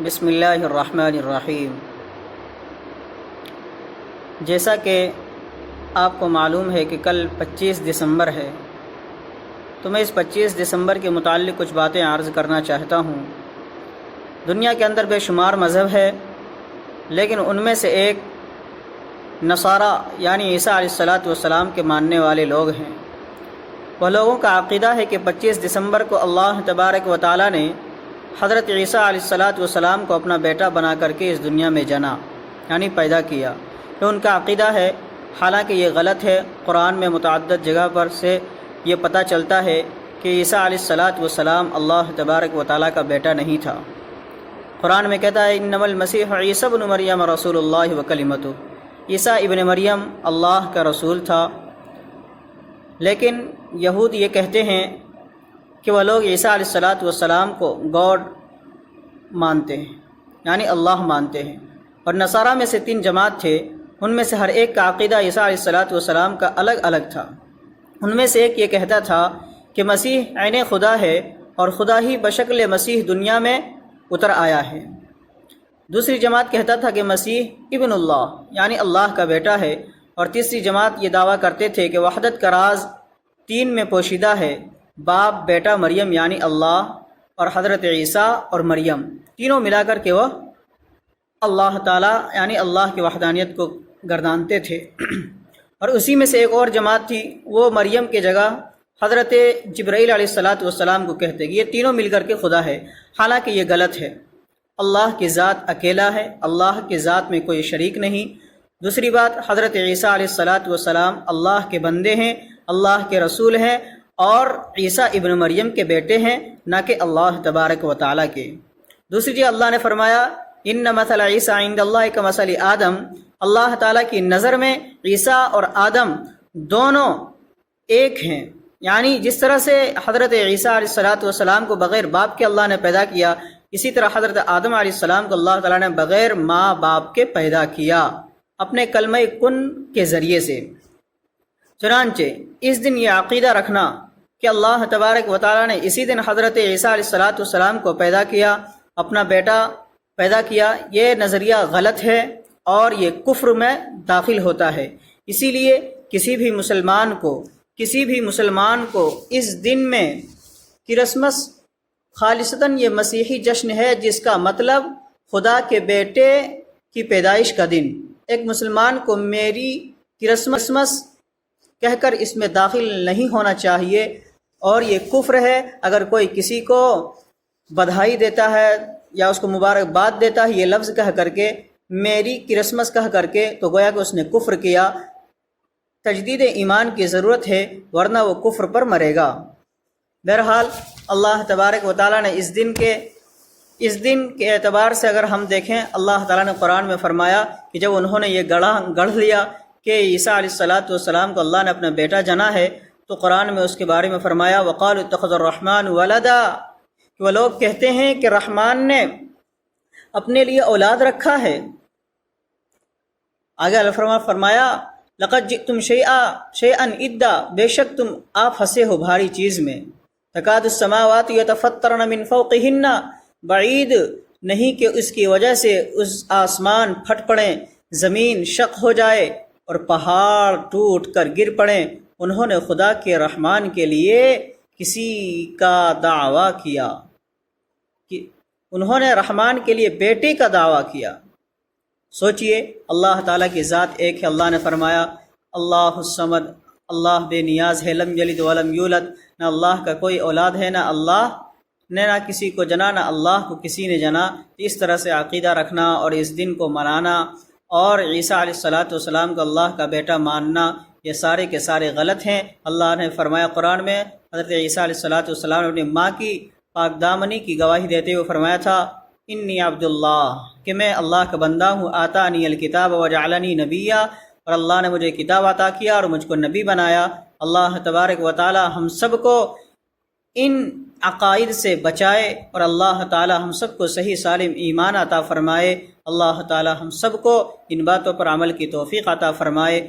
بسم اللہ الرحمن الرحیم۔ جیسا کہ آپ کو معلوم ہے کہ کل 25 دسمبر ہے، تو میں اس 25 دسمبر کے متعلق کچھ باتیں عرض کرنا چاہتا ہوں۔ دنیا کے اندر بے شمار مذہب ہے، لیکن ان میں سے ایک نصارہ یعنی عیسیٰ علیہ السلام کے ماننے والے لوگ ہیں۔ وہ لوگوں کا عقیدہ ہے کہ 25 دسمبر کو اللہ تبارک و تعالیٰ نے حضرت عیسیٰ علیہ السلام کو اپنا بیٹا بنا کر کے اس دنیا میں جنا یعنی پیدا کیا۔ تو ان کا عقیدہ ہے، حالانکہ یہ غلط ہے۔ قرآن میں متعدد جگہ پر سے یہ پتہ چلتا ہے کہ عیسیٰ علیہ السلام اللہ تبارک و تعالیٰ کا بیٹا نہیں تھا۔ قرآن میں کہتا ہے انما المسیح عیسی ابن مریم رسول اللہ وکلمتہ، عیسیٰ ابن مریم اللہ کا رسول تھا۔ لیکن یہود یہ کہتے ہیں کہ وہ لوگ عیسیٰ علیہ السلام کو گاڈ مانتے ہیں یعنی اللہ مانتے ہیں، اور نصارہ میں سے 3 جماعت تھے، ان میں سے ہر ایک کا عقیدہ عیسیٰ علیہ السلام کا الگ الگ تھا۔ ان میں سے ایک یہ کہتا تھا کہ مسیح عین خدا ہے اور خدا ہی بشکل مسیح دنیا میں اتر آیا ہے۔ دوسری جماعت کہتا تھا کہ مسیح ابن اللہ یعنی اللہ کا بیٹا ہے، اور تیسری جماعت یہ دعویٰ کرتے تھے کہ وحدت کا راز 3 میں پوشیدہ ہے، باپ بیٹا مریم یعنی اللہ، اور حضرت عیسیٰ اور مریم تینوں ملا کر کے وہ اللہ تعالیٰ یعنی اللہ کی وحدانیت کو گردانتے تھے۔ اور اسی میں سے ایک اور جماعت تھی، وہ مریم کے جگہ حضرت جبرائیل علیہ السلام کو کہتے کہ یہ تینوں مل کر کے خدا ہے، حالانکہ یہ غلط ہے۔ اللہ کی ذات اکیلا ہے، اللہ کی ذات میں کوئی شریک نہیں۔ دوسری بات، حضرت عیسیٰ علیہ السلام اللہ کے بندے ہیں، اللہ کے رسول ہیں، اور عیسیٰ ابن مریم کے بیٹے ہیں، نہ کہ اللہ تبارک و تعالیٰ کے۔ دوسری جگہ اللہ نے فرمایا ان مثل عیسیٰ عند اللہ کمثل آدم، اللہ تعالیٰ کی نظر میں عیسیٰ اور آدم دونوں ایک ہیں، یعنی جس طرح سے حضرت عیسیٰ علیہ السلام کو بغیر باپ کے اللہ نے پیدا کیا، اسی طرح حضرت آدم علیہ السلام کو اللہ تعالیٰ نے بغیر ماں باپ کے پیدا کیا اپنے کلمہ کن کے ذریعے سے۔ چنانچہ اس دن یہ عقیدہ رکھنا کہ اللہ تبارک و تعالیٰ نے اسی دن حضرت عیسیٰ علیہ السلام کو پیدا کیا، اپنا بیٹا پیدا کیا، یہ نظریہ غلط ہے اور یہ کفر میں داخل ہوتا ہے۔ اسی لیے کسی بھی مسلمان کو اس دن میں کرسمس خالصتاً یہ مسیحی جشن ہے، جس کا مطلب خدا کے بیٹے کی پیدائش کا دن۔ ایک مسلمان کو میری کرسمس کہہ کر اس میں داخل نہیں ہونا چاہیے، اور یہ کفر ہے۔ اگر کوئی کسی کو بدھائی دیتا ہے یا اس کو مبارکباد دیتا ہے یہ لفظ کہہ کر کے، میری کرسمس کہہ کر کے، تو گویا کہ اس نے کفر کیا۔ تجدید ایمان کی ضرورت ہے، ورنہ وہ کفر پر مرے گا۔ بہرحال اللہ تبارک و تعالیٰ نے اس دن کے اعتبار سے اگر ہم دیکھیں، اللہ تعالیٰ نے قرآن میں فرمایا کہ جب انہوں نے یہ گڑھ لیا کہ عیسیٰ علیہ السلام کو اللہ نے اپنا بیٹا جنا ہے، تو قرآن میں اس کے بارے میں فرمایا وَقَالُوا اتَّخَذَ الرَّحْمَنُ وَلَدًا، کہ وہ لوگ کہتے ہیں کہ رحمان نے اپنے لیے اولاد رکھا ہے۔ آگے اللہ فرمایا لَقَدْ جِئْتُمْ شَيْئًا إِدًّا، بے شک تم آپ پھنسے ہو بھاری چیز میں۔ تَكَادُ السَّمَاوَاتُ يَتَفَطَّرْنَ مِنْ فَوْقِهِنَّ، بعید نہیں کہ اس کی وجہ سے اس آسمان پھٹ پڑیں، زمین شق ہو جائے اور پہاڑ ٹوٹ کر گر پڑیں۔ انہوں نے خدا کے رحمان کے لیے کسی کا دعویٰ کیا، کہ انہوں نے رحمان کے لیے بیٹے کا دعویٰ کیا۔ سوچئے اللہ تعالیٰ کی ذات ایک ہے۔ اللہ نے فرمایا اللہ الصمد، اللہ بے نیاز ہے، لم یلد ولم یولد، نہ اللہ کا کوئی اولاد ہے، نہ اللہ نے نہ کسی کو جنا، نہ اللہ کو کسی نے جنا۔ اس طرح سے عقیدہ رکھنا اور اس دن کو منانا اور عیسیٰ علیہ السلام کو اللہ کا بیٹا ماننا، یہ سارے کے سارے غلط ہیں۔ اللہ نے فرمایا قرآن میں، حضرت عیسیٰ علیہ السلام نے اپنی ماں کی پاک دامنی کی گواہی دیتے ہوئے فرمایا تھا انی عبداللہ، کہ میں اللہ کا بندہ ہوں، آتانی الکتاب وجعلنی نبیا، اور اللہ نے مجھے کتاب عطا کیا اور مجھ کو نبی بنایا۔ اللہ تبارک و تعالی ہم سب کو ان عقائد سے بچائے، اور اللہ تعالی ہم سب کو صحیح سالم ایمان عطا فرمائے۔ اللہ تعالی ہم سب کو ان باتوں پر عمل کی توفیق عطا فرمائے۔